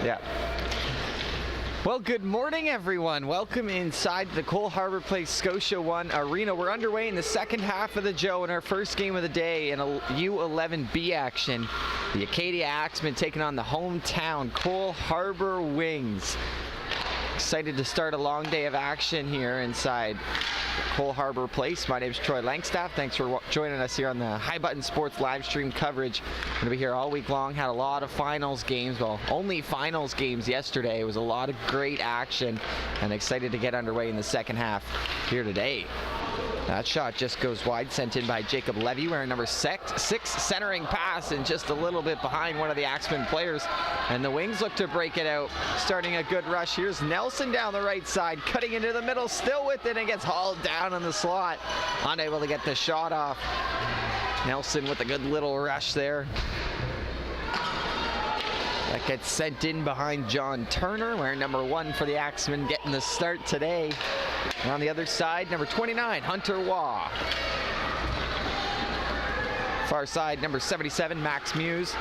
Yeah. Well, good morning, everyone. Welcome inside the Cole Harbour Place Scotia One Arena. We're underway in the second half of the Joe in our first game of the day in a U11B action. The Acadia Axemen taking on the hometown Cole Harbour Wings. Excited to start a long day of action here inside Cole Harbour Place. My name is Troy Langstaff. Thanks for joining us here on the High Button Sports live stream coverage. Going to be here all week long. Had a lot of finals games. Well, only finals games yesterday. It was a lot of great action, and excited to get underway in the second half here today. That shot just goes wide, sent in by Jacob Levy, wearing number 6, centering pass, and just a little bit behind one of the Axemen players. And the Wings look to break it out, starting a good rush. Here's Nelson down the right side, cutting into the middle, still with it, and gets hauled down in the slot. Unable to get the shot off. Nelson with a good little rush there. That gets sent in behind John Turner, wearing number 1 for the Axemen, getting the start today. And on the other side, number 29, Hunter Waugh. Far side, number 77, Max Muse.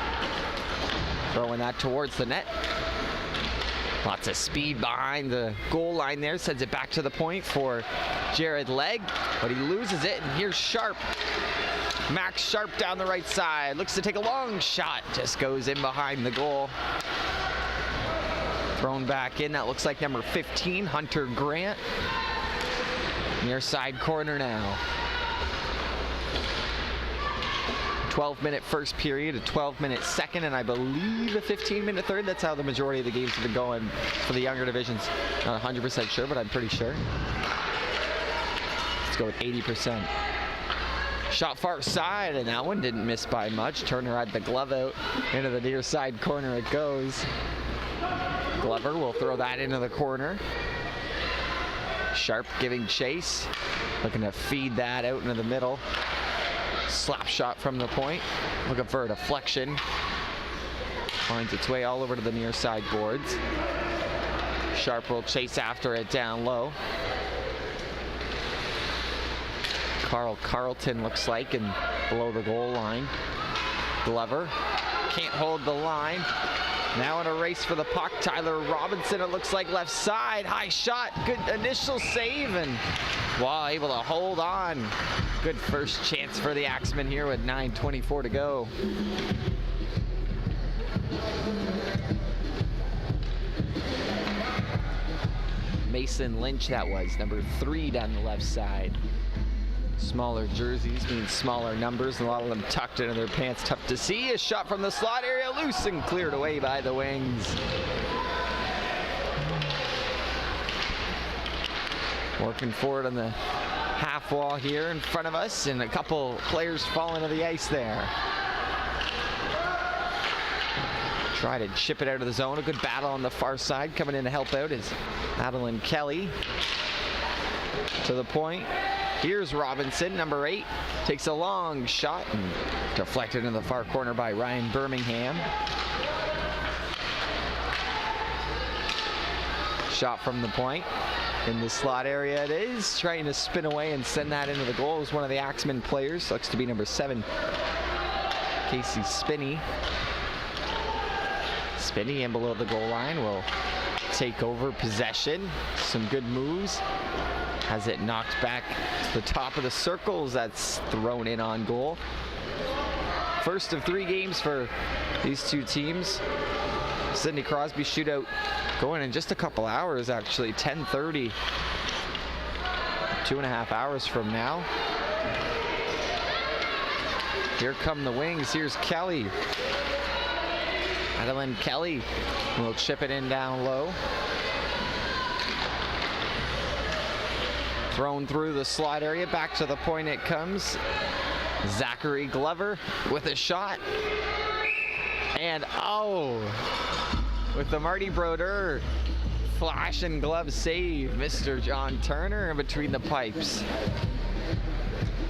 Throwing that towards the net. Lots of speed behind the goal line there. Sends it back to the point for Jared Legg, but he loses it, and here's Sharp. Max Sharp down the right side. Looks to take a long shot. Just goes in behind the goal. Thrown back in. That looks like number 15, Hunter Grant. Near side corner now. 12-minute first period, a 12-minute second, and I believe a 15-minute third. That's how the majority of the games have been going for the younger divisions. Not 100% sure, but I'm pretty sure. Let's go with 80%. Shot far side, and that one didn't miss by much. Turner had the glove out. Into the near side corner it goes. Glover will throw that into the corner. Sharp giving chase. Looking to feed that out into the middle. Slap shot from the point. Looking for a deflection. Finds its way all over to the near side boards. Sharp will chase after it down low. Carl Carlton looks like, and below the goal line. Glover can't hold the line. Now in a race for the puck, Tyler Robinson, it looks like left side. High shot, good initial save, and Waugh able to hold on. Good first chance for the Axemen here with 9:24 to go. Mason Lynch, that was, number 3 down the left side. Smaller jerseys mean smaller numbers, and a lot of them tucked into their pants. Tough to see. A shot from the slot area, loose and cleared away by the Wings. Working forward on the half wall here in front of us, and a couple players falling to the ice there. Try to chip it out of the zone. A good battle on the far side. Coming in to help out is Adeline Kelly. To the point. Here's Robinson, number 8, takes a long shot and deflected in the far corner by Ryan Birmingham. Shot from the point. In the slot area it is, trying to spin away and send that into the goal. It was one of the Axemen players, looks to be number 7, Casey Spinney. Spinney in below the goal line will take over possession. Some good moves. Has it knocked back to the top of the circles. That's thrown in on goal. First of 3 games for these two teams. Sidney Crosby shootout going in just a couple hours, actually. 10:30. 2.5 hours from now. Here come the Wings. Here's Kelly. Adeline Kelly will chip it in down low. Thrown through the slot area, back to the point it comes. Zachary Glover with a shot. And oh, with the Marty Brodeur flash and glove save, Mr. John Turner in between the pipes.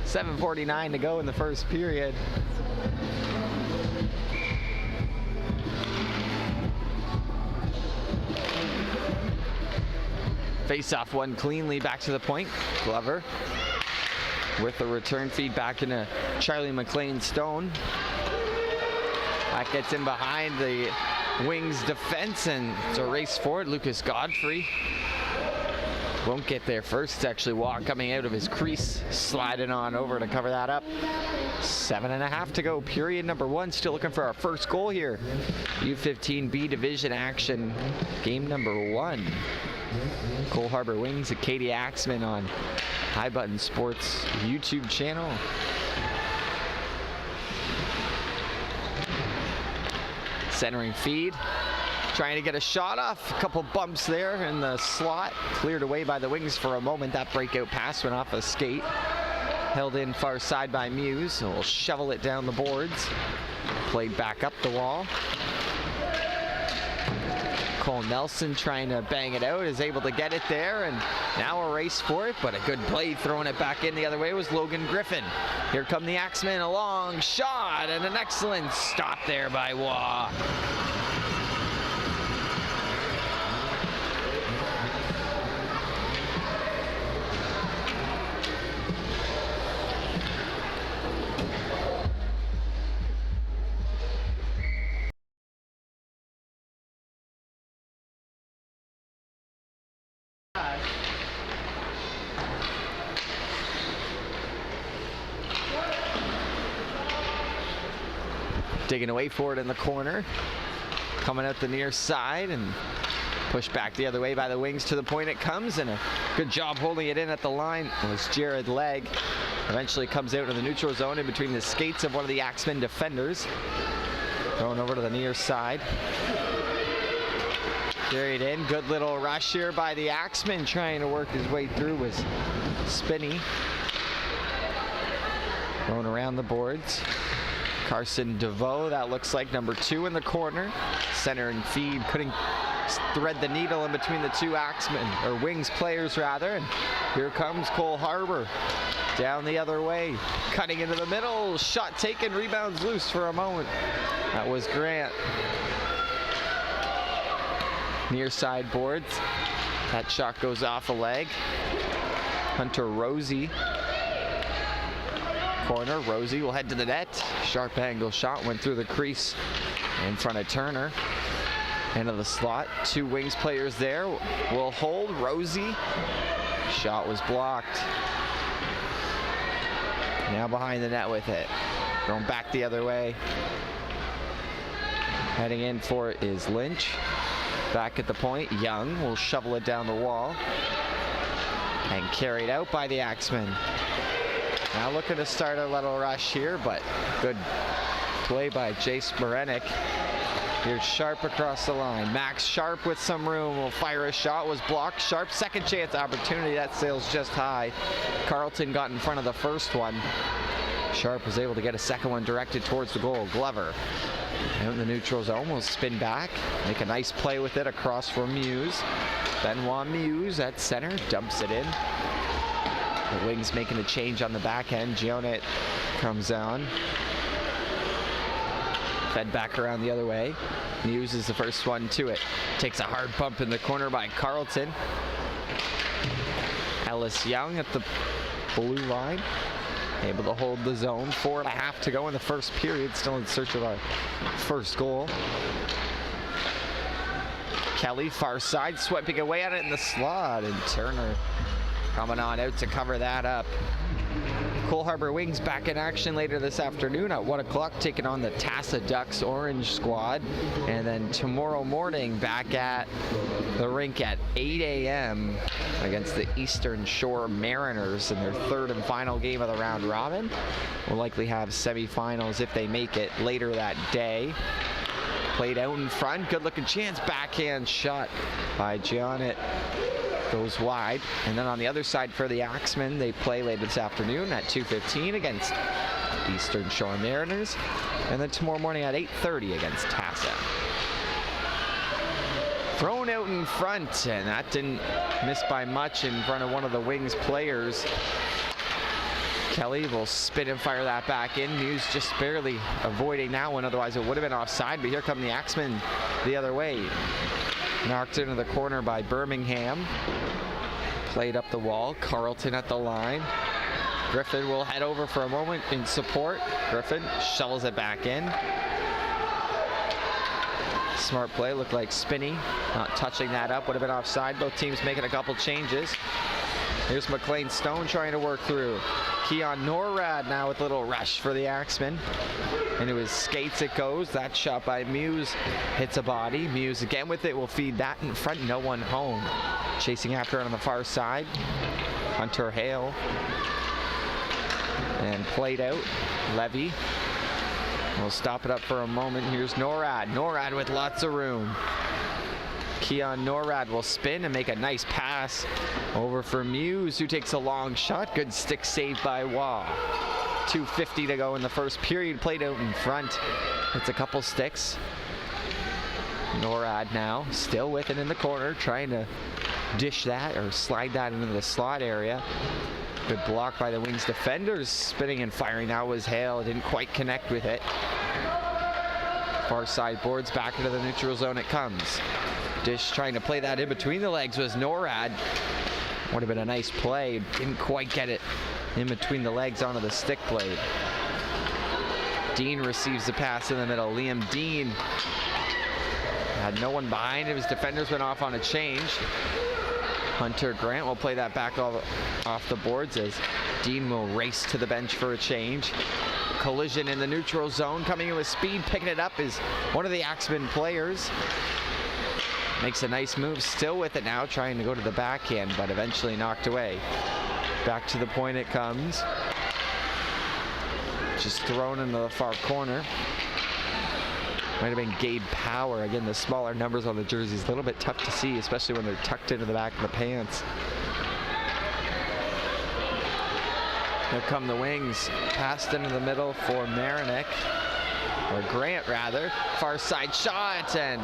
7:49 to go in the first period. Face-off one cleanly back to the point. Glover with the return feed back into Charlie McLean Stone. That gets in behind the Wings defense, and it's a race forward. Lucas Godfrey won't get there first. It's actually Waugh coming out of his crease, sliding on over to cover that up. 7.5 to go, period number 1. Still looking for our first goal here. U15B division action, game number 1. Cole Harbour Wings, Acadia Axemen on High Button Sports YouTube channel. Centering feed, trying to get a shot off. A couple bumps there in the slot. Cleared away by the Wings for a moment. That breakout pass went off a skate. Held in far side by Muse. So we'll shovel it down the boards. Played back up the wall. Cole Nelson trying to bang it out, is able to get it there, and now a race for it, but a good play throwing it back in the other way was Logan Griffin. Here come the Axemen, a long shot and an excellent stop there by Waugh. Digging away for it in the corner. Coming out the near side and pushed back the other way by the Wings. To the point it comes, and a good job holding it in at the line was Jared Legg. Eventually comes out of the neutral zone in between the skates of one of the Axemen defenders. Thrown over to the near side. Carried in. Good little rush here by the Axemen, trying to work his way through was Spinney. Thrown around the boards. Carson DeVoe, that looks like number 2 in the corner. Centering feed, couldn't thread the needle in between the two Axemen, or Wings players rather. And here comes Cole Harbour. Down the other way, cutting into the middle. Shot taken, rebounds loose for a moment. That was Grant. Near side boards. That shot goes off a leg. Hunter Rosie. Corner, Rosie will head to the net. Sharp angle shot went through the crease in front of Turner. Into the slot. 2 Wings players there. Will hold. Rosie. Shot was blocked. Now behind the net with it. Going back the other way. Heading in for it is Lynch. Back at the point. Young will shovel it down the wall. And carried out by the Axemen. Now looking to start a little rush here, but good play by Jace Morenik. Here's Sharp across the line. Max Sharp with some room will fire a shot, was blocked. Sharp second chance opportunity, that sails just high. Carlton got in front of the first one. Sharp was able to get a second one directed towards the goal. Glover out in the neutral zone will spin back, make a nice play with it across from Muse. Benoit Muse at center, dumps it in. The Wings making a change on the back end. Gionet comes on. Fed back around the other way. Muse is the first one to it. Takes a hard bump in the corner by Carlton. Ellis Young at the blue line. Able to hold the zone. 4.5 to go in the first period. Still in search of our first goal. Kelly, far side, swiping away at it in the slot. And Turner coming on out to cover that up. Cole Harbour Wings back in action later this afternoon at 1 o'clock, taking on the Tassa Ducks Orange squad. And then tomorrow morning back at the rink at 8 a.m. against the Eastern Shore Mariners in their 3rd and final game of the round robin. We'll likely have semifinals if they make it later that day. Played out in front, good looking chance, backhand shot by Gionet. Goes wide. And then on the other side for the Axemen, they play later this afternoon at 2:15 against Eastern Shore Mariners. And then tomorrow morning at 8:30 against Tassa. Thrown out in front, and that didn't miss by much in front of one of the Wings players. Kelly will spin and fire that back in. Muse just barely avoiding that one, otherwise it would have been offside, but here come the Axemen the other way. Knocked into the corner by Birmingham. Played up the wall. Carlton at the line. Griffin will head over for a moment in support. Griffin shovels it back in. Smart play, looked like Spinney not touching that up, would have been offside. Both teams making a couple changes. Here's McLean Stone trying to work through. Keon Norrad now with a little rush for the Axemen. Into his skates it goes. That shot by Muse hits a body. Muse again with it, will feed that in front, no one home. Chasing after it on the far side. Hunter Hale. And played out. Levy. We'll stop it up for a moment. Here's Norrad. Norrad with lots of room. Keon Norrad will spin and make a nice pass over for Muse, who takes a long shot. Good stick save by Waugh. 2:50 to go in the first period. Played out in front. It's a couple sticks. Norrad now still with it in the corner, trying to dish that or slide that into the slot area. Good block by the Wings defenders. Spinning and firing now was Hale. Didn't quite connect with it. Far side boards, back into the neutral zone it comes. Dish trying to play that in between the legs was Norrad. Would have been a nice play. Didn't quite get it in between the legs onto the stick blade. Dean receives the pass in the middle. Liam Dean had no one behind him. His defenders went off on a change. Hunter Grant will play that back off the boards as Dean will race to the bench for a change. Collision in the neutral zone. Coming in with speed, picking it up is one of the Axemen players. Makes a nice move, still with it now, trying to go to the backhand, but eventually knocked away. Back to the point it comes. Just thrown into the far corner. Might have been Gabe Power. Again, the smaller numbers on the jerseys, a little bit tough to see, especially when they're tucked into the back of the pants. Here come the Wings. Passed into the middle for Marinik. Or Grant rather. Far side shot, and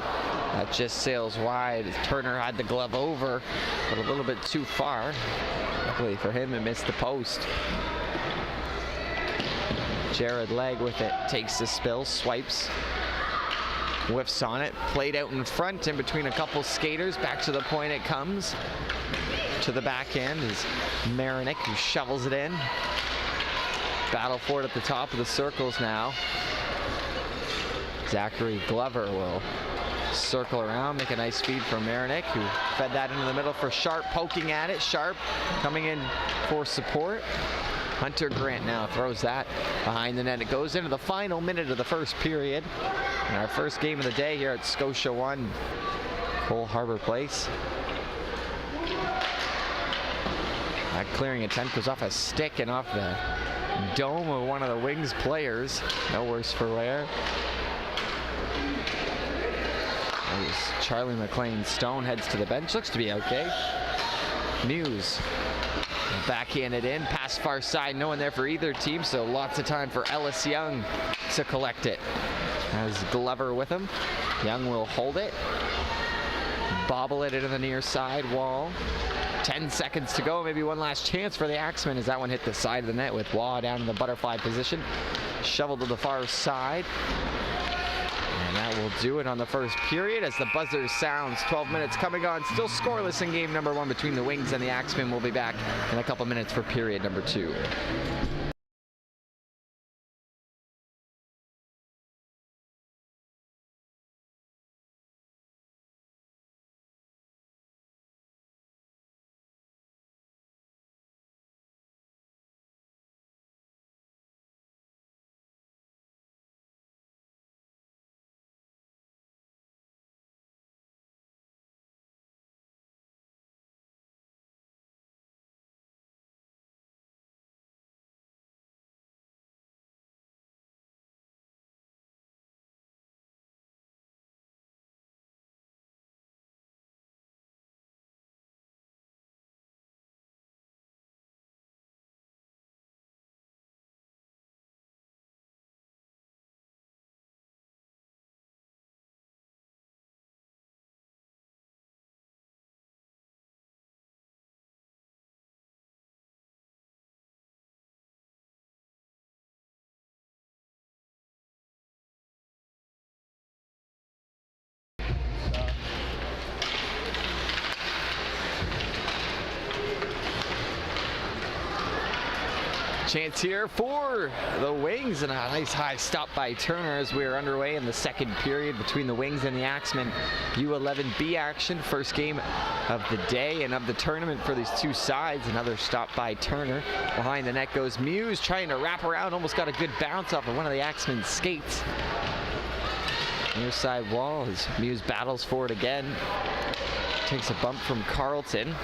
that just sails wide. Turner had the glove over, but a little bit too far. Luckily for him, it missed the post. Jared Legg with it, takes the spill, swipes, whiffs on it, played out in front in between a couple skaters. Back to the point it comes. To the backhand is Marinik, who shovels it in. Battle for it at the top of the circles now. Zachary Glover will circle around, make a nice feed for Marinik, who fed that into the middle for Sharp, poking at it. Sharp coming in for support. Hunter Grant now throws that behind the net. It goes into the final minute of the first period. And our first game of the day here at Scotia 1, Cole Harbour Place. That clearing attempt goes off a stick and off the dome of one of the Wings players. No worse for wear. Charlie McLean Stone heads to the bench. Looks to be okay. Muse backhanded in, past far side. No one there for either team, so lots of time for Ellis Young to collect it. Has Glover with him. Young will hold it. Bobble it into the near side wall. 10 seconds to go. Maybe one last chance for the Axemen as that one hit the side of the net with Waugh down in the butterfly position. Shoveled to the far side. And that will do it on the first period as the buzzer sounds. 12 minutes coming on. Still scoreless in game number 1 between the Wings and the Axemen. We'll be back in a couple minutes for period number 2. Chance here for the Wings, and a nice high stop by Turner as we are underway in the second period between the Wings and the Axemen. U11B action, first game of the day and of the tournament for these two sides. Another stop by Turner. Behind the net goes Muse, trying to wrap around, almost got a good bounce off of one of the Axemen's skates. Near side wall as Muse battles for it again. Takes a bump from Carlton.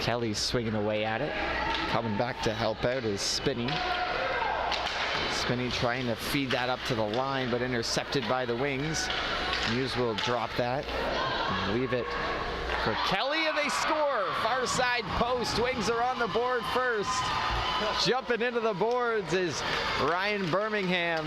Kelly's swinging away at it. Coming back to help out is Spinney. Spinney trying to feed that up to the line, but intercepted by the Wings. Muse will drop that and leave it for Kelly, and they score. Far side post. Wings are on the board first. Jumping into the boards is Ryan Birmingham.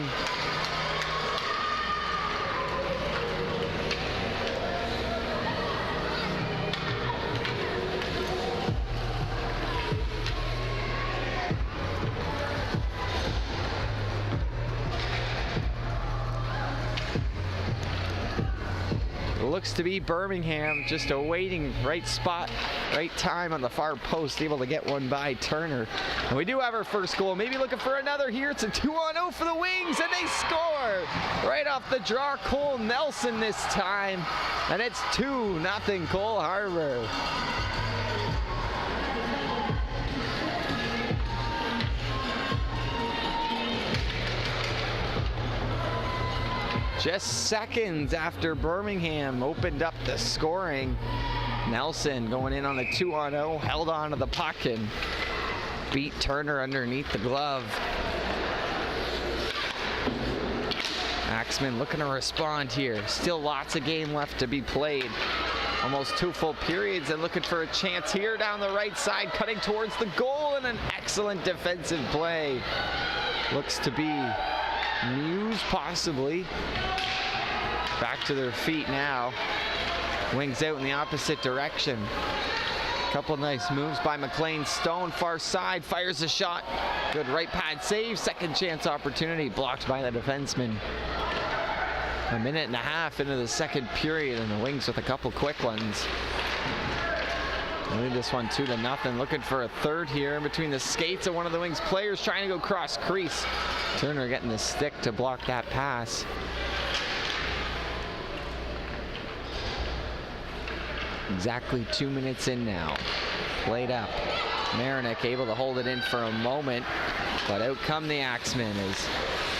Looks to be Birmingham just awaiting right spot, right time on the far post, able to get one by Turner. And we do have our first goal. Maybe looking for another here. It's a 2-on-0 for the Wings, and they score right off the draw. Cole Nelson this time, and it's 2-0 Cole Harbour. Just seconds after Birmingham opened up the scoring, Nelson going in on a 2-on-0, held on to the puck and beat Turner underneath the glove. Axemen looking to respond here. Still lots of game left to be played. Almost 2 full periods, and looking for a chance here down the right side, cutting towards the goal, and an excellent defensive play. Looks to be Muse possibly. Back to their feet now. Wings out in the opposite direction. Couple nice moves by McLean. Stone, far side, fires a shot. Good right pad save. Second chance opportunity blocked by the defenseman. A minute and a half into the second period, and the Wings with a couple quick ones. Lead this one 2-0. Looking for a third here in between the skates of one of the Wings players, trying to go cross crease. Turner getting the stick to block that pass. Exactly 2 minutes in now. Played up. Marinick able to hold it in for a moment, but out come the Axemen as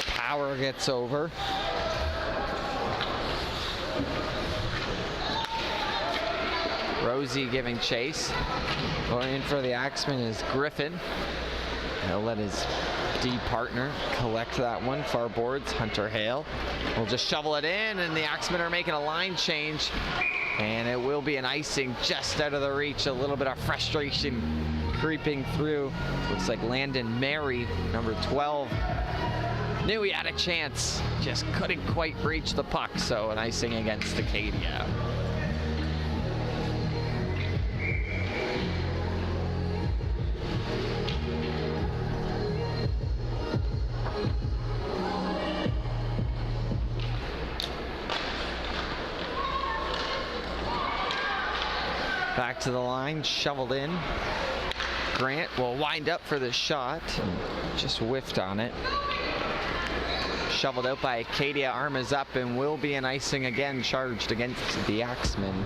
Power gets over. Rosie giving chase. Going in for the Axemen is Griffin. He'll let his D partner collect that one. Far boards, Hunter Hale will just shovel it in, and the Axemen are making a line change. And it will be an icing just out of the reach. A little bit of frustration creeping through. Looks like Landon Mary, number 12, knew he had a chance. Just couldn't quite reach the puck, so an icing against Acadia. Back to the line, shoveled in. Grant will wind up for the shot, just whiffed on it. Shoveled out by Acadia, arm is up, and will be an icing again charged against the Axemen.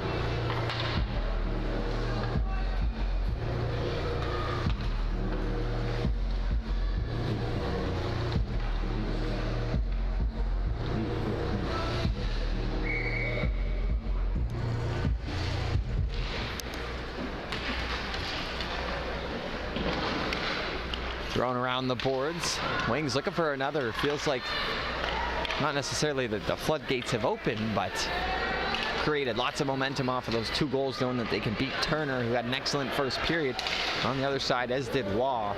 Thrown around the boards. Wings looking for another. Feels like not necessarily that the floodgates have opened, but created lots of momentum off of those 2 goals, knowing that they can beat Turner, who had an excellent first period on the other side, as did Waugh.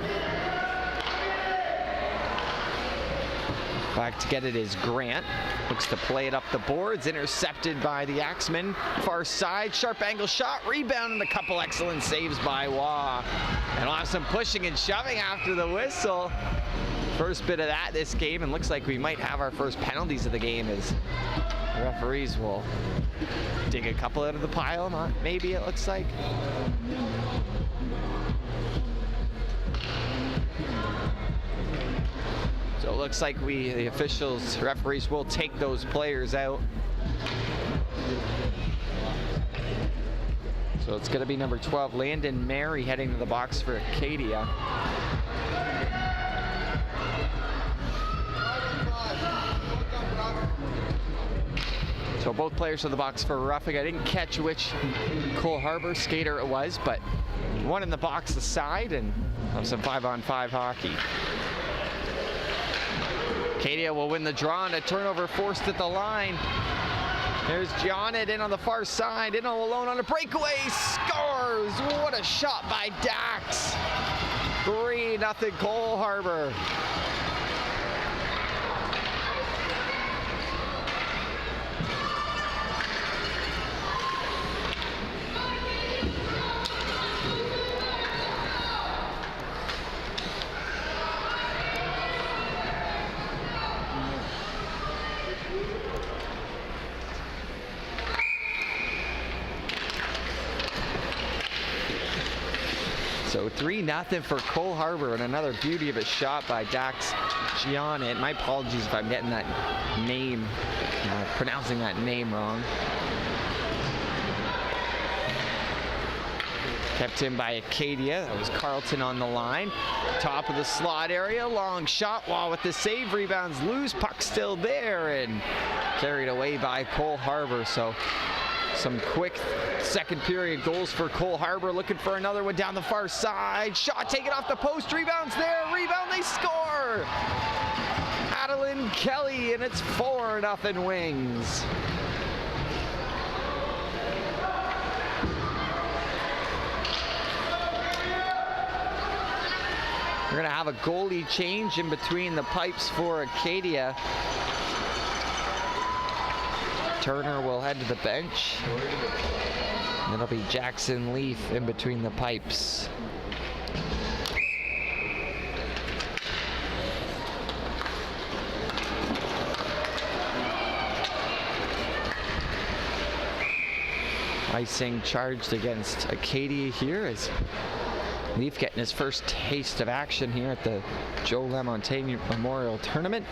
Back to get it is Grant. Looks to play it up the boards. Intercepted by the Axemen. Far side, sharp angle shot. Rebound, and a couple excellent saves by Waugh. And we'll have some pushing and shoving after the whistle. first bit of that this game, and looks like we might have our first penalties of the game as the referees will dig a couple out of the pile. Not maybe, it looks like. So it looks like the officials, referees will take those players out. So it's going to be number 12, Landon Mary, heading to the box for Acadia. So both players to the box for roughing. I didn't catch which Cole Harbour skater it was, but one in the box aside, and have some 5-on-5 hockey. Acadia will win the draw, and a turnover forced at the line. There's Johnnet in on the far side, in all alone on a breakaway, scores! What a shot by Dax! 3-0 Cole Harbour. So 3-0 for Cole Harbour, and another beauty of a shot by Dax Giannet. My apologies if I'm getting that name, pronouncing that name wrong. Kept in by Acadia. That was Carlton on the line. Top of the slot area, long shot, Wall with the save, rebounds loose, puck still there, and carried away by Cole Harbour. So some quick second period goals for Cole Harbour, looking for another one down the far side. Shot taken off the post, rebounds there, rebound, they score! Adeline Kelly, and it's 4-0 Wings. We're gonna have a goalie change in between the pipes for Acadia. Turner will head to the bench. It'll be Jackson Leaf in between the pipes. Icing charged against Acadia here as Leaf getting his first taste of action here at the Joe LaMontagne Memorial Tournament.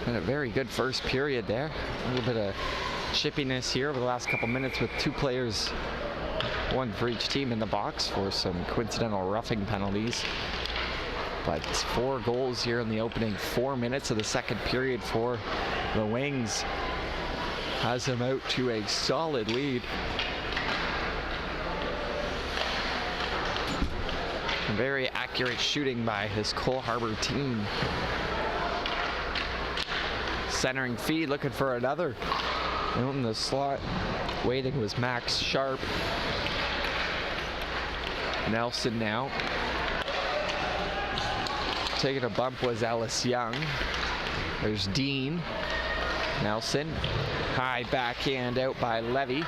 And a very good first period there. A little bit of chippiness here over the last couple minutes with two players, one for each team in the box for some coincidental roughing penalties. But 4 goals here in the opening 4 minutes of the second period for the Wings. Has them out to a solid lead. Very accurate shooting by his Cole Harbour team. Centering feed, looking for another. Out in the slot, waiting was Max Sharp. Nelson now. Taking a bump was Ellis Young. There's Dean. Nelson. High backhand out by Levy.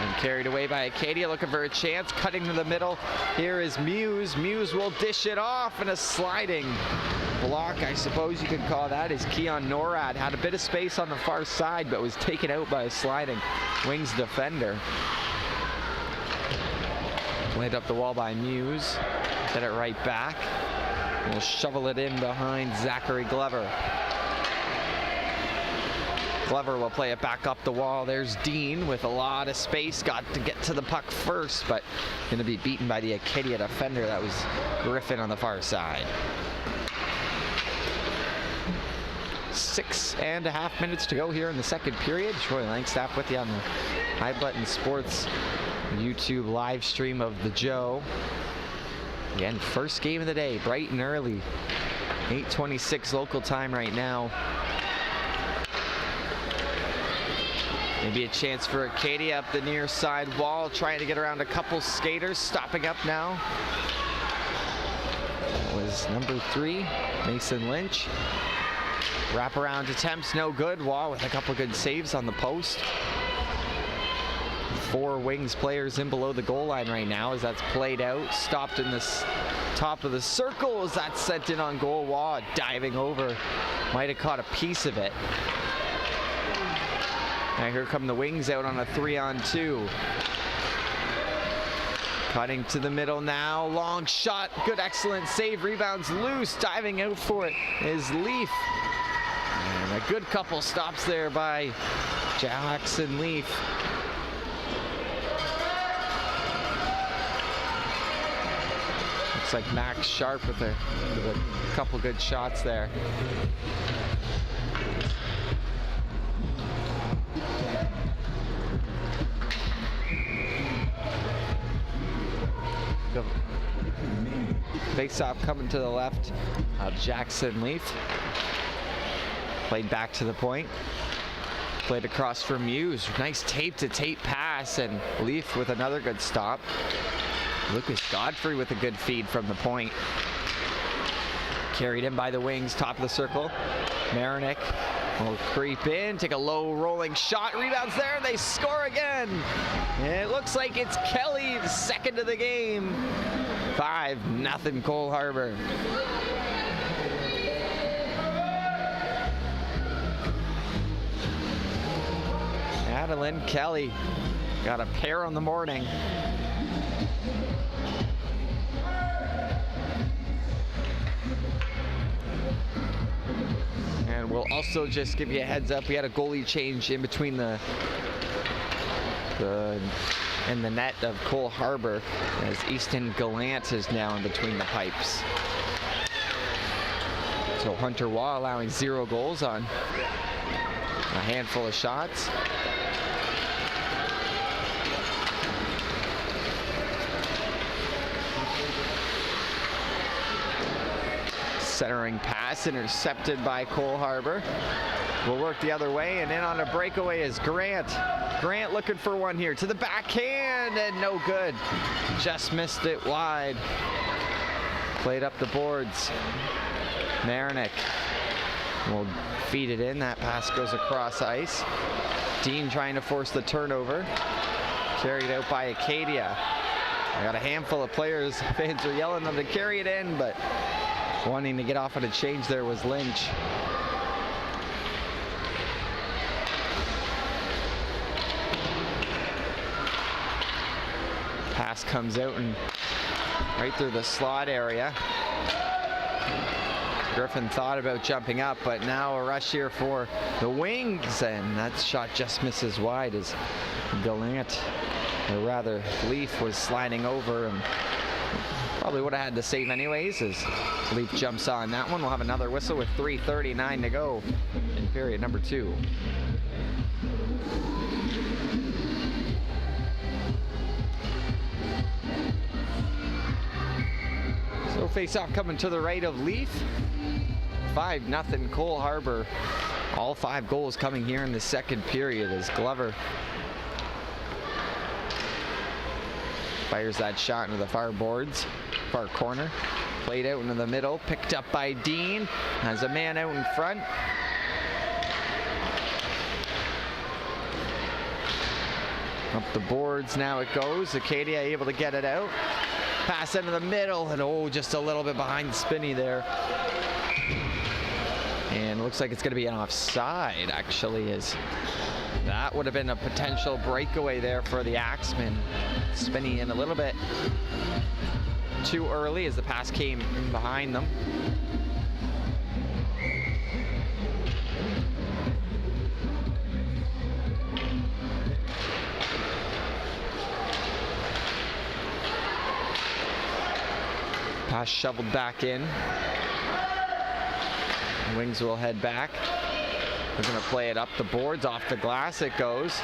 And carried away by Acadia, looking for a chance, cutting to the middle. Here is Muse. Muse will dish it off, and a sliding block, I suppose you could call that, is Keon Norad. Had a bit of space on the far side, but was taken out by a sliding Wings defender. Laid up the wall by Muse. Get it right back. We'll shovel it in behind Zachary Glover. Glover will play it back up the wall. There's Dean with a lot of space. Got to get to the puck first, but going to be beaten by the Acadia defender. That was Griffin on the far side. 6.5 minutes to go here in the second period. Troy Langstaff with you on the High Button Sports YouTube live stream of the Joe. Again, first game of the day, bright and early. 8:26 local time right now. Maybe a chance for Acadia up the near side wall, trying to get around a couple skaters. Stopping up now. That was number 3, Mason Lynch. Wraparound attempts, no good. Wall with a couple good saves on the post. 4 Wings players in below the goal line right now as that's played out. Stopped in the top of the circle as that's sent in on goal. Waugh diving over. Might have caught a piece of it. Now here come the Wings out on a 3-on-2. Cutting to the middle now. Long shot. Good, excellent save. Rebounds loose. Diving out for it is Leaf. And a good couple stops there by Jackson Leaf. Looks like Max Sharp with a couple good shots there. Face-off coming to the left of Jackson Leaf. Played back to the point. Played across from Muse. Nice tape-to-tape pass, and Leaf with another good stop. Lucas Godfrey with a good feed from the point. Carried in by the Wings, top of the circle. Marinick will creep in, take a low rolling shot. Rebounds there, they score again. And it looks like it's Kelly, the second of the game. 5-0 Cole Harbour. Adeline Kelly got a pair on the morning. And we'll also just give you a heads up, we had a goalie change in between the net of Cole Harbour, as Easton Gallant is now in between the pipes. So Hunter Waugh allowing 0 goals on a handful of shots. Centering pass intercepted by Cole Harbour. Will work the other way, and in on a breakaway is Grant. Grant looking for one here to the backhand, and no good. Just missed it wide. Played up the boards. Marinick will feed it in. That pass goes across ice. Dean trying to force the turnover. Carried out by Acadia. I got a handful of players. Fans are yelling them to carry it in, but wanting to get off on a change there was Lynch. Pass comes out and right through the slot area. Griffin thought about jumping up, but now a rush here for the Wings, and that shot just misses wide as Gallant, or rather Leaf, was sliding over and probably would have had the save anyways as Leaf jumps on that one. We'll have another whistle with 3:39 to go in period number 2. So face-off coming to the right of Leaf. 5-0 Cole Harbour. All 5 goals coming here in the second period as Glover fires that shot into the far boards, far corner. Played out into the middle, picked up by Dean. Has a man out in front. Up the boards now it goes. Acadia able to get it out. Pass into the middle, and oh, just a little bit behind Spinney there. And looks like it's going to be an offside, actually, as that would have been a potential breakaway there for the Axemen. Spinney in a little bit too early as the pass came in behind them. Pass shoveled back in. Wings will head back. They're going to play it up the boards, off the glass it goes.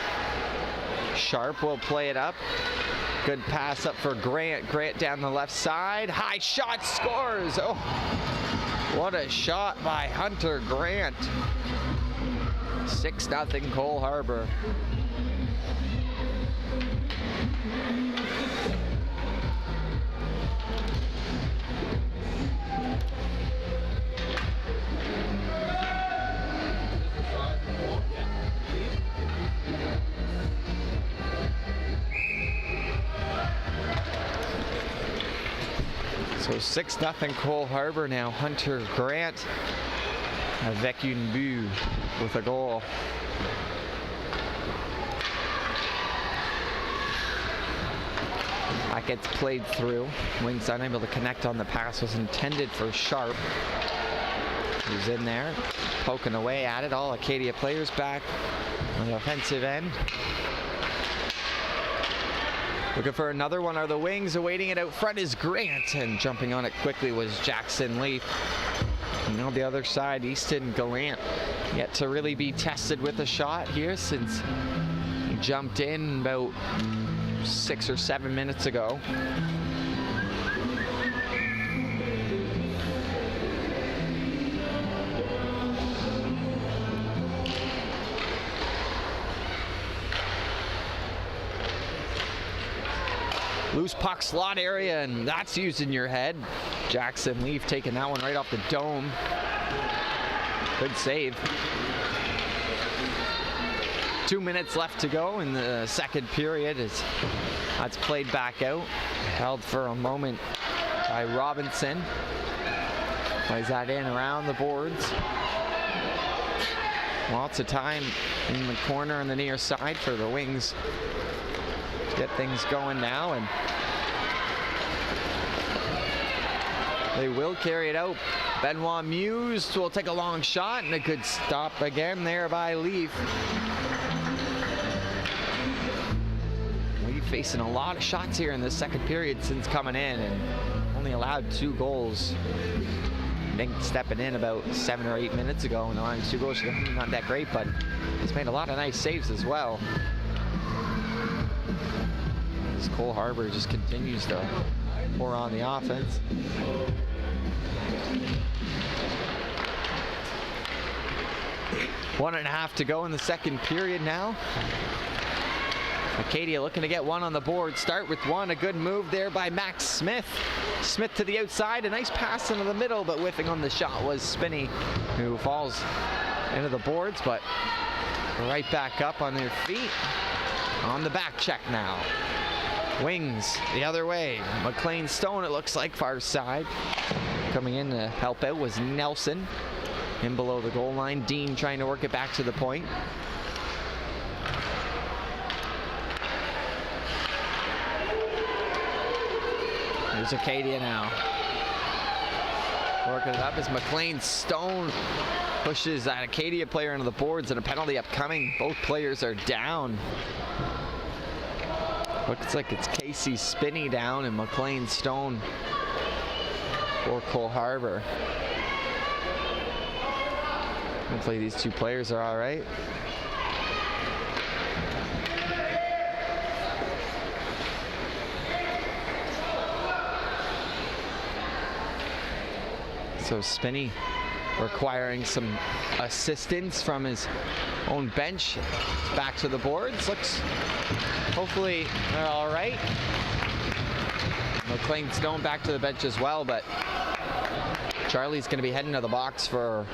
Sharp will play it up. Good pass up for Grant. Grant down the left side. High shot, scores. Oh, what a shot by Hunter Grant. 6-0 Cole Harbour. So 6-0 Cole Harbour now. Hunter Grant avec une but with a goal. That gets played through. Wings unable to connect on the pass. Was intended for Sharp. He's in there, poking away at it. All Acadia players back on the offensive end. Looking for another one are the Wings. Awaiting it out front is Grant, and jumping on it quickly was Jackson Leaf. And now the other side, Easton Gallant, yet to really be tested with a shot here since he jumped in about 6 or 7 minutes ago. Loose puck slot area, and that's using your head. Jackson Leaf taking that one right off the dome. Good save. 2 minutes left to go in the second period. That's played back out. Held for a moment by Robinson. Plays that in around the boards. Lots of time in the corner on the near side for the Wings. Get things going now, and they will carry it out. Benoit Muse will take a long shot, and a good stop again there by Leaf. Leaf facing a lot of shots here in the second period since coming in, and only allowed 2 goals. Mink stepping in about 7 or 8 minutes ago, and allowing 2 goals. Not that great, but he's made a lot of nice saves as well. As Cole Harbour just continues to pour on the offense. One and a half to go in the second period now. Acadia looking to get one on the board. Start with one. A good move there by Max Smith. Smith to the outside. A nice pass into the middle, but whiffing on the shot was Spinney, who falls into the boards, but right back up on their feet. On the back check now. Wings the other way. McLean Stone, it looks like, far side. Coming in to help out was Nelson. In below the goal line. Dean trying to work it back to the point. Here's Acadia now. Working it up as McLean Stone pushes that Acadia player into the boards, and a penalty upcoming. Both players are down. Looks like it's Casey Spinney down and McLean Stone for Cole Harbour. Hopefully these 2 players are all right. So Spinney requiring some assistance from his own bench. Back to the boards. Looks, hopefully they're all right. McLean Stone back to the bench as well, but Charlie's going to be heading to the box for,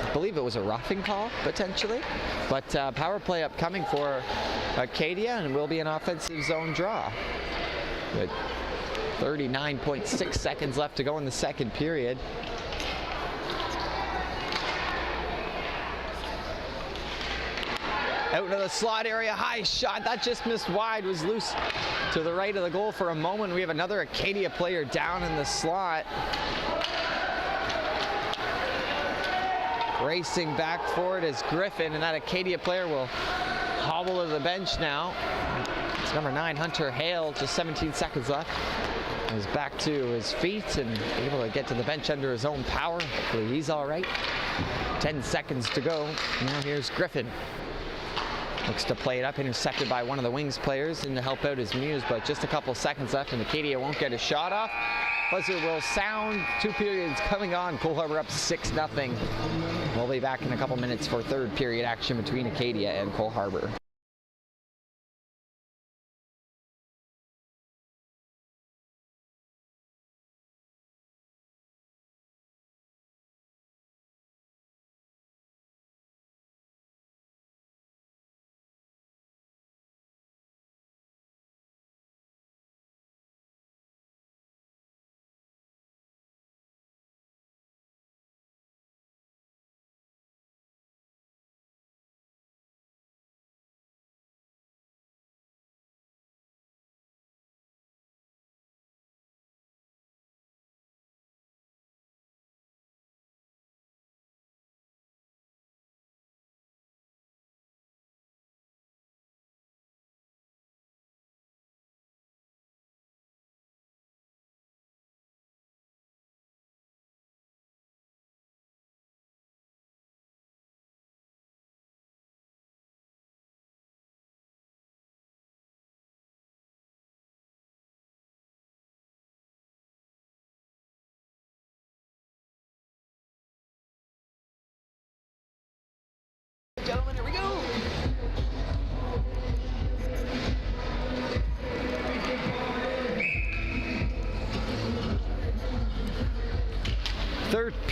I believe it was a roughing call, potentially. But power play upcoming for Acadia, and will be an offensive zone draw. With 39.6 seconds left to go in the second period. Out into the slot area, high shot, that just missed wide, was loose to the right of the goal for a moment. We have another Acadia player down in the slot. Racing back for it is Griffin, and that Acadia player will hobble to the bench now. It's number 9, Hunter Hale, just 17 seconds left. He's back to his feet and able to get to the bench under his own power. Hopefully he's all right. 10 seconds to go. Now here's Griffin. Looks to play it up, intercepted by one of the Wings players, and to help out his Muse, but just a couple seconds left, and Acadia won't get a shot off. Buzzer will sound. 2 periods coming on. Cole Harbour up 6-0. We'll be back in a couple minutes for third period action between Acadia and Cole Harbour.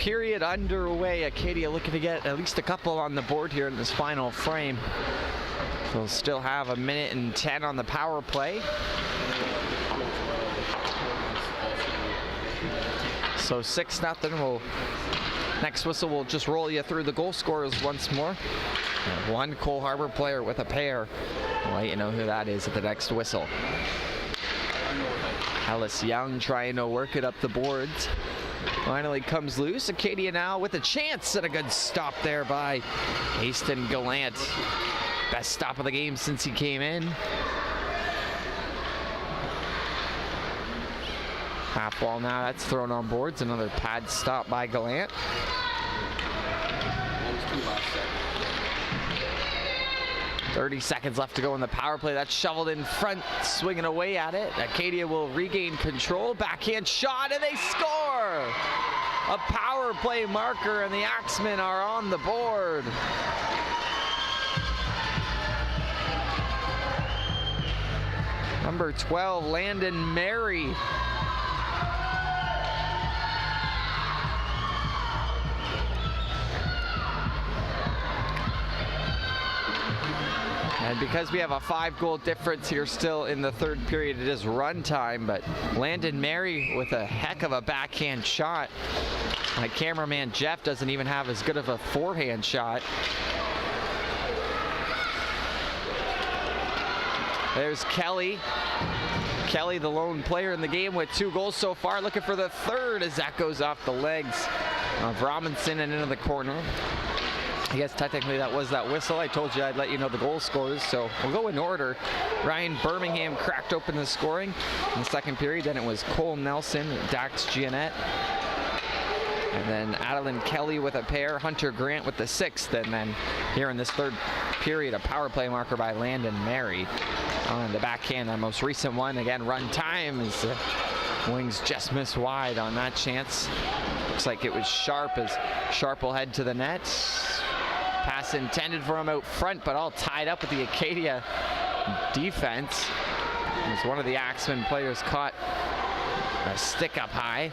period underway. Acadia looking to get at least a couple on the board here in this final frame. We'll still have 1:10 on the power play. So 6-0. Next whistle will just roll you through the goal scorers once more. And one Cole Harbour player with a pair. I'll let you know who that is at the next whistle. Ellis Young trying to work it up the boards. Finally comes loose. Acadia now with a chance, and a good stop there by Aston Gallant. Best stop of the game since he came in. Half wall now, that's thrown on boards. Another pad stop by Gallant. 30 seconds left to go in the power play. That's shoveled in front, swinging away at it. Acadia will regain control. Backhand shot, and they score! A power play marker, and the Axemen are on the board. Number 12, Landon Mary. And because we have a 5-goal difference here still in the third period, it is run time, but Landon Mary with a heck of a backhand shot. My cameraman Jeff doesn't even have as good of a forehand shot. There's Kelly. Kelly, the lone player in the game with 2 goals so far, looking for the third as that goes off the legs of Robinson and into the corner. I guess technically that was that whistle. I told you I'd let you know the goal scorers, so we'll go in order. Ryan Birmingham cracked open the scoring in the second period. Then it was Cole Nelson, Dax Giannette, and then Adeline Kelly with a pair, Hunter Grant with the 6th, and then here in this third period, a power play marker by Landon Mary on the backhand. The most recent one, again, run time as the wings just missed wide on that chance. Looks like it was Sharp, as Sharp will head to the net. Pass intended for him out front, but all tied up with the Acadia defense. As one of the Axemen players caught a stick up high.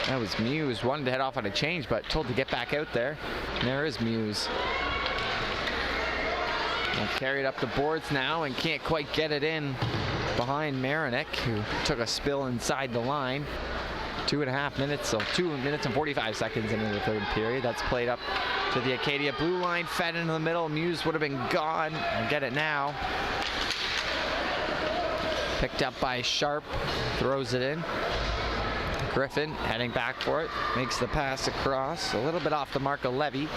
That was Muse, wanted to head off on a change, but told to get back out there. And there is Muse. And carried up the boards now and can't quite get it in behind Marinick, who took a spill inside the line. 2.5 minutes, so 2 minutes and 45 seconds into the third period. That's played up to the Acadia blue line, fed into the middle. Muse would have been gone. I'll get it now. Picked up by Sharp, throws it in. Griffin heading back for it, makes the pass across. A little bit off the mark of Levy.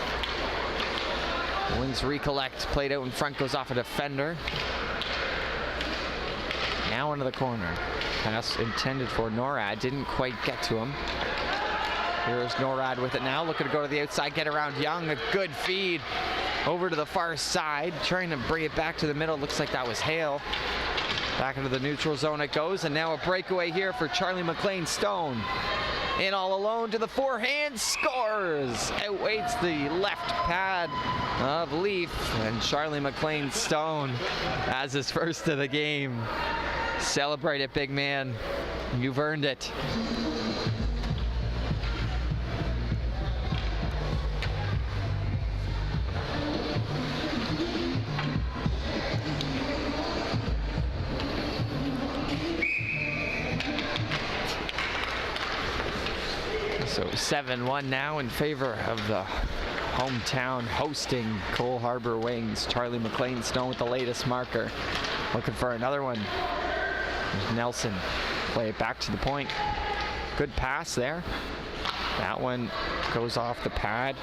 Wings recollect, played out in front, goes off a defender. Now into the corner. Pass intended for Norad, didn't quite get to him. Here's Norad with it now, looking to go to the outside, get around Young. A good feed over to the far side, trying to bring it back to the middle. Looks like that was Hale. Back into the neutral zone it goes, and now a breakaway here for Charlie McLean Stone. In all alone to the forehand, scores! Outweights the left pad of Leaf, and Charlie McLean Stone has his first of the game. Celebrate it, big man. You've earned it. So 7-1 now in favor of the hometown hosting Cole Harbour Wings. Charlie McLean Stone with the latest marker. Looking for another one. Nelson play it back to the point. Good pass there. That one goes off the pad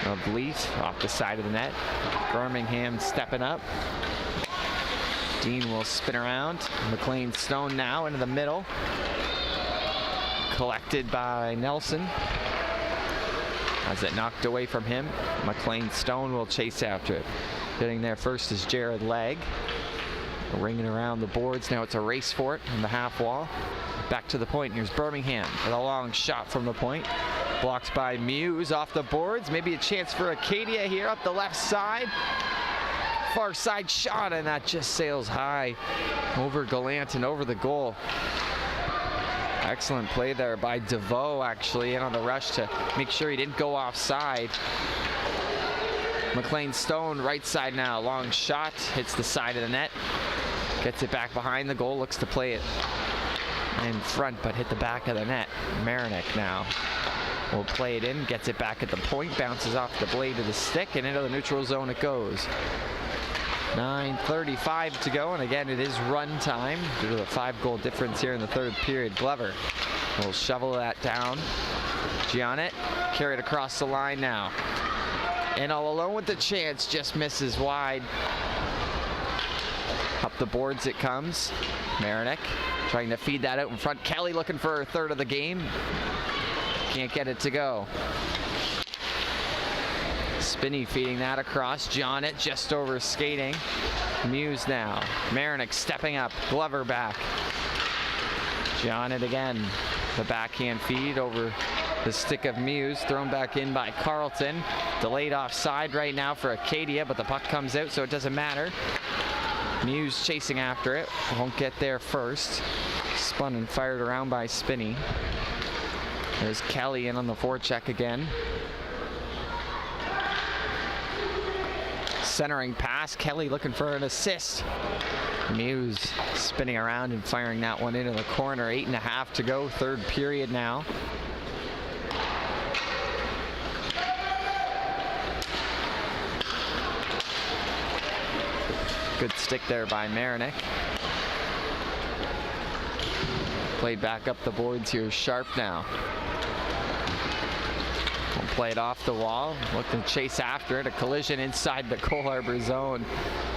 of Leaf, off the side of the net. Birmingham stepping up. Dean will spin around. McLean Stone now into the middle. Collected by Nelson. As it knocked away from him, McLean Stone will chase after it. Getting there first is Jared Legg. Ringing around the boards. Now it's a race for it on the half wall. Back to the point. Here's Birmingham with a long shot from the point. Blocked by Muse off the boards. Maybe a chance for Acadia here up the left side. Far side shot, and that just sails high over Gallant and over the goal. Excellent play there by DeVoe, actually, in on the rush to make sure he didn't go offside. McLean Stone, right side now, long shot, hits the side of the net. Gets it back behind the goal, looks to play it in front, but hit the back of the net. Marinick now will play it in, gets it back at the point, bounces off the blade of the stick, and into the neutral zone it goes. 9:35 to go, and again it is run time due to the 5-goal difference here in the third period. Glover will shovel that down. Giannet carried across the line now. And all alone with the chance, just misses wide. Up the boards it comes. Marinick trying to feed that out in front. Kelly looking for her third of the game. Can't get it to go. Spinney feeding that across. Giannet just over skating. Muse now. Marinick stepping up. Glover back. Giannet again. The backhand feed over the stick of Muse. Thrown back in by Carlton. Delayed offside right now for Acadia, but the puck comes out, so it doesn't matter. Muse chasing after it. Won't get there first. Spun and fired around by Spinney. There's Kelly in on the forecheck again. Centering pass. Kelly looking for an assist. Muse spinning around and firing that one into the corner. 8.5 to go. Third period now. Good stick there by Marinick. Played back up the boards here. Sharp now. We'll play it off the wall. Looking to chase after it. A collision inside the Cole Harbour zone.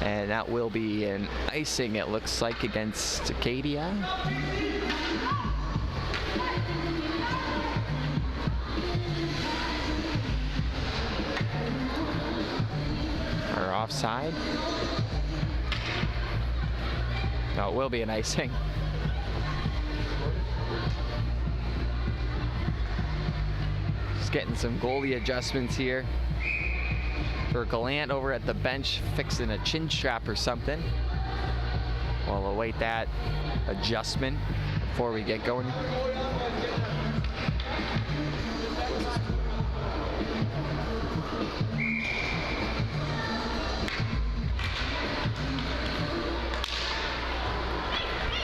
And that will be an icing, it looks like, against Acadia. Or offside. No, it will be an icing. Just getting some goalie adjustments here for Gallant over at the bench, fixing a chin strap or something. We'll await that adjustment before we get going.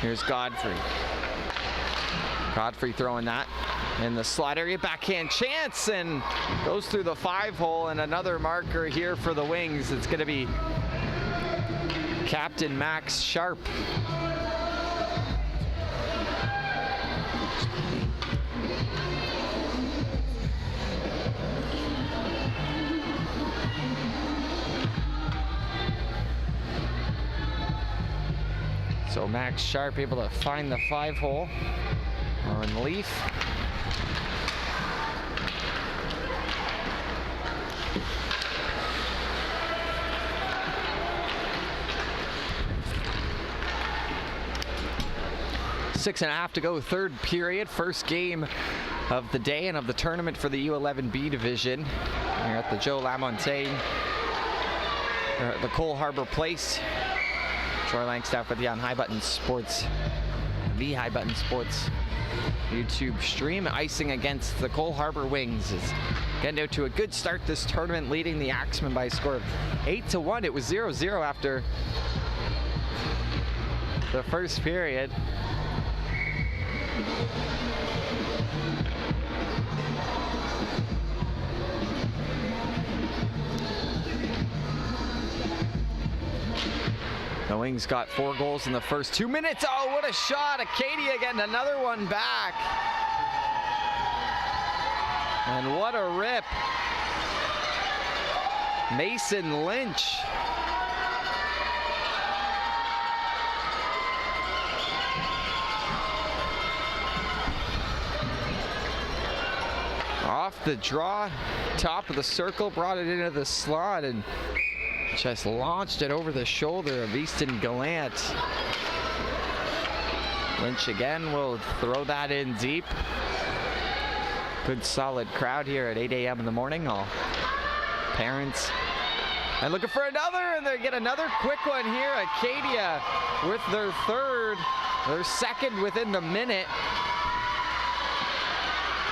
Here's Godfrey. Godfrey throwing that in the slot area. Backhand chance and goes through the 5-hole, and another marker here for the Wings. It's going to be Captain Max Sharp. So Max Sharp able to find the 5-hole on Leaf. Six and a half to go, third period, first game of the day and of the tournament for the U11B division. Here at the Joe Lamontagne, the Cole Harbour Place. Troy Langstaff with you on High Button Sports, the High Button Sports YouTube stream. Icing against the Cole Harbour Wings is getting out to a good start this tournament, leading the Axemen by a score of 8-1. It was 0-0 after the first period. The Wings got 4 goals in the first 2 minutes. Oh, what a shot. Acadia getting another one back. And what a rip. Mason Lynch. Off the draw, top of the circle, brought it into the slot and just launched it over the shoulder of Easton Gallant. Lynch again will throw that in deep. Good solid crowd here at 8 a.m. in the morning. All parents. And looking for another, and they get another quick one here. Acadia with their third, their second within the minute.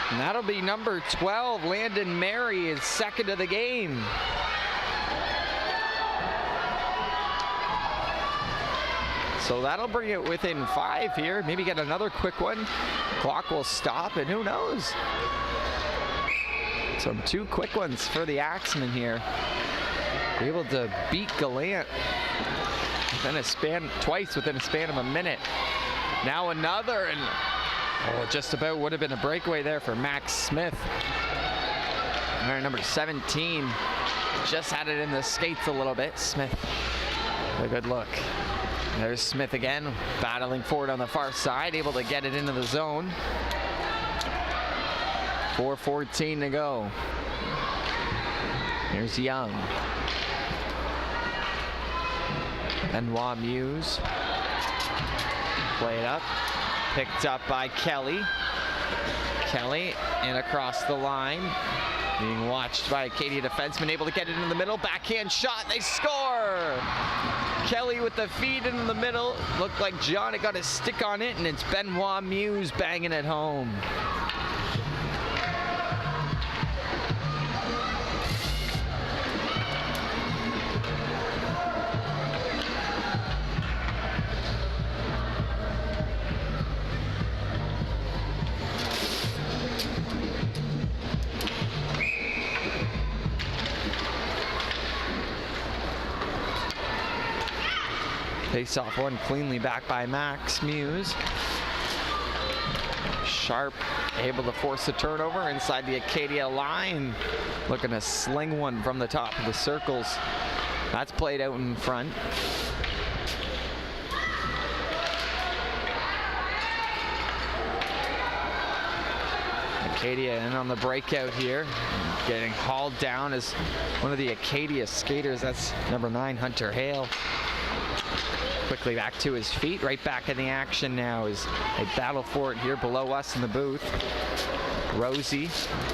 And that'll be number 12, Landon Mary, is second of the game. So that'll bring it within 5 here. Maybe get another quick one. Clock will stop, and who knows? So 2 quick ones for the Axemen here. Be able to beat Gallant twice within a span of a minute. Now another, and just about would have been a breakaway there for Max Smith. All right, number 17 just had it in the skates a little bit. Smith, a good look. There's Smith again, battling forward on the far side, able to get it into the zone. 4:14 to go. Here's Young. Benoit Muse. Played up. Picked up by Kelly. Kelly and across the line. Being watched by Acadia defenseman, able to get it in the middle. Backhand shot, they score! Kelly with the feed in the middle. Looked like John had got his stick on it, and it's Benoit Muse banging it home. Face off one cleanly back by Max Muse. Sharp able to force a turnover inside the Acadia line. Looking to sling one from the top of the circles. That's played out in front. Acadia in on the breakout here. Getting hauled down as one of the Acadia skaters. That's number 9, Hunter Hale. Quickly back to his feet, right back in the action now as they battle for it here below us in the booth. Rosie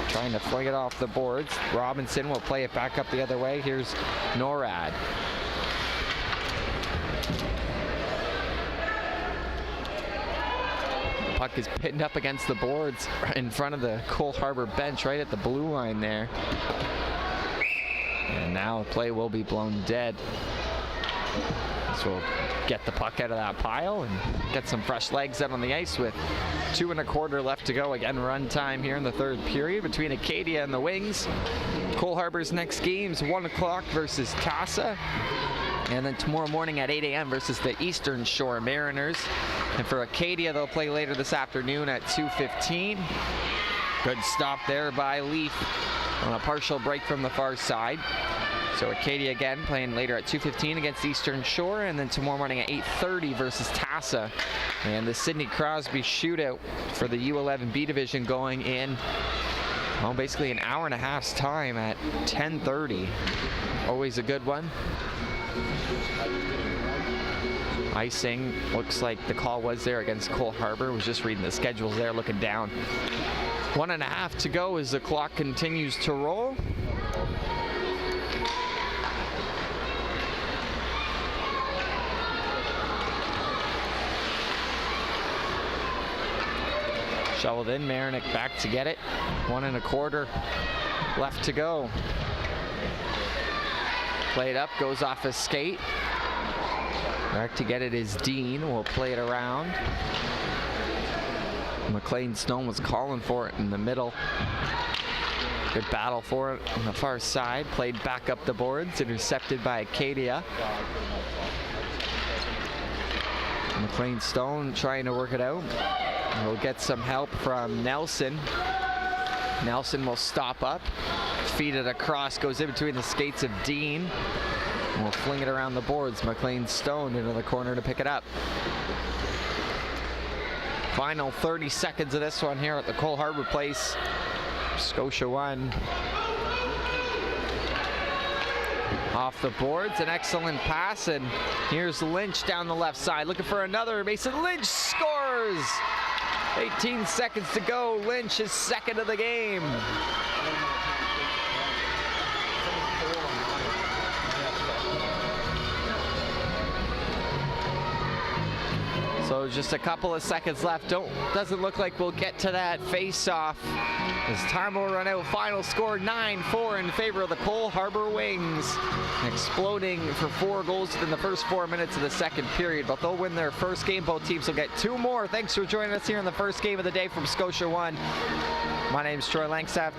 trying to fling it off the boards. Robinson will play it back up the other way. Here's Norad. Puck is pinned up against the boards in front of the Cole Harbour bench, right at the blue line there. And now the play will be blown dead. So we'll get the puck out of that pile and get some fresh legs out on the ice with 2 1/4 left to go. Again, run time here in the 3rd period between Acadia and the Wings. Cole Harbour's next game's 1 o'clock versus Tassa. And then tomorrow morning at 8 a.m. versus the Eastern Shore Mariners. And for Acadia, they'll play later this afternoon at 2:15. Good stop there by Leaf on a partial break from the far side. So Acadia again playing later at 2:15 against Eastern Shore, and then tomorrow morning at 8:30 versus Tassa. And the Sidney Crosby shootout for the U11B division going in, well, basically an hour and a half's time at 10:30. Always a good one. Icing, looks like the call was there against Cole Harbour. Was just reading the schedules there, looking down. 1.5 to go as the clock continues to roll. Shoveled in, Marinick back to get it. 1 1/4 left to go. Played up, goes off a skate. Back to get it is Dean. We'll play it around. McLean Stone was calling for it in the middle. Good battle for it on the far side. Played back up the boards, intercepted by Acadia. McLean Stone trying to work it out. We'll get some help from Nelson. Nelson will stop up, feed it across, goes in between the skates of Dean. We'll fling it around the boards. McLean Stone into the corner to pick it up. Final 30 seconds of this one here at the Cole Harbour Place. Scotia 1. Off the boards, an excellent pass, and here's Lynch down the left side, looking for another. Mason Lynch scores! 18 seconds to go. Lynch is second of the game. So So just a couple of seconds left. Doesn't look like we'll get to that face-off as time will run out. Final score 9-4 in favor of the Cole Harbour Wings, exploding for 4 goals within the first 4 minutes of the second period. But they'll win their first game. Both teams will get 2 more. Thanks for joining us here in the first game of the day from Scotia 1. My name's Troy Langstaff.